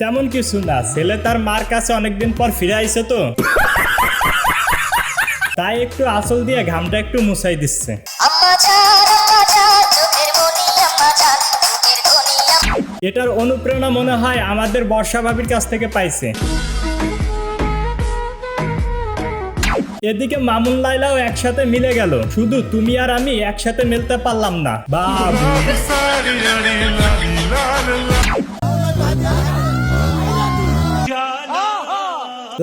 তেমন কিছু না, ছেলে তার মার কাছে অনেকদিন পর ফিরে আইছে তো তাই একটু আঁচল দিয়ে ঘামটা একটু মুছাই দিচ্ছে। এটার অনুপ্রেরণা মনে হয় আমাদের বর্ষা ভাবির কাছ থেকে পাইছে। এদিকে মামুন লাইলাও একসাথে মিলে গেল, শুধু তুমি আর আমি একসাথে মিলতে পারলাম না। বাবু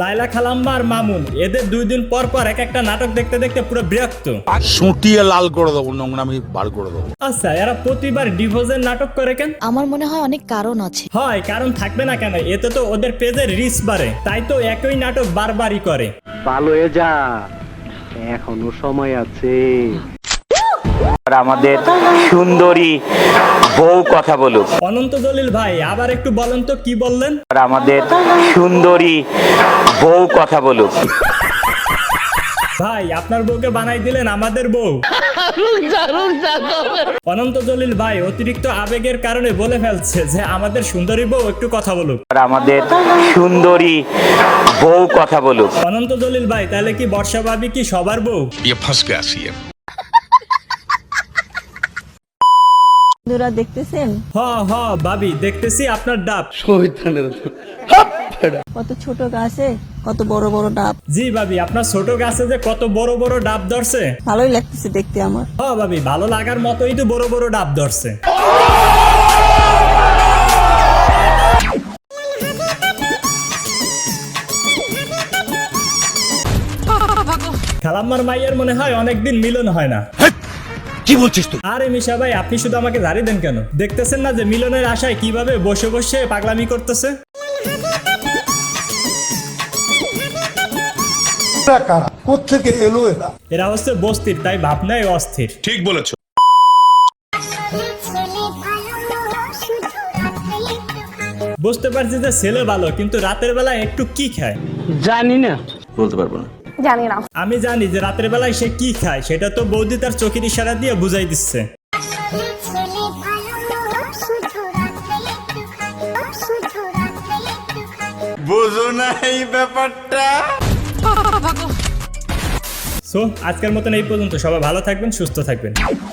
লাইলা খালাম্মা আর মামুন এদের 2 দিন পর পর এক একটা নাটক দেখতে দেখতে পুরো বিরক্ত। সুটিয়ে লাল করে দেবো, নোংরামি বার করে দেবো। আচ্ছা, এরা প্রতিবার ডিভোর্সের নাটক করে কেন? আমার মনে হয় অনেক কারণ আছে। হয়, কারণ থাকবে না কেন? এতে তো ওদের পেজের রিচ বাড়ে, তাই তো একই নাটক বারবারই করে। ভালো হয়ে যা, এখনো সময় আছে। আমাদের সুন্দরী বউ কথা বলুক। অনন্ত জলিল ভাই, আবার একটু বলেন তো কি বললেন? আমাদের সুন্দরী বউ কথা বলুক। ভাই, আপনার বউকে বানাই দিলেন আমাদের বউ। অনন্ত জলিল ভাই অতিরিক্ত আবেগের কারণে বলে ফেলছে যে আমাদের সুন্দরী বউ একটু কথা বলুক। আমাদের সুন্দরী বউ কথা বলুক। অনন্ত জলিল ভাই, তাহলে কি বর্ষা ভাবি কি সবার বউ? বন্ধুরা দেখতেছেন হ হ ভাবি, দেখতেছি আপনার ডাব। কত ছোট গাছে কত বড় বড় ডাব। জি ভাবি, আপনার ছোট গাছে যে কত বড় বড় ডাব ধরছে। ভালোই লাগতেছে দেখতে আমার। হ ভাবি, ভালো লাগার মতোই তো বড় বড় ডাব ধরছে। খালাম্মার মাইয়ার মনে হয় অনেকদিন মিলন হয় না। কি বলছিস তুই? আরে মিশা ভাই, আপনি শুধু আমাকে ঝাড়ি দেন কেন? দেখতেছেন না যে মিলনের আশায় কিভাবে বসে বসে পাগলামি করতেছে? কোত্থেকে এলো এরা? এরা হচ্ছে বস্তির, তাই ভাবনাই অস্থির। ঠিক বলেছো। বুঝতে পারছি যে ছেলে ভালো, কিন্তু রাতের বেলা একটু কি খায় জানি না, বলতে পারবো না। আমি জানি যে রাতের বেলায় সে কি খায়, সেটা তো বৌদি তার চোখের ইশারা দিয়ে বুঝাই দিচ্ছে। বুঝো না এই ব্যাপারটা। সো আজকের মতন এই পর্যন্ত। সবাই ভালো থাকবেন, সুস্থ থাকবেন।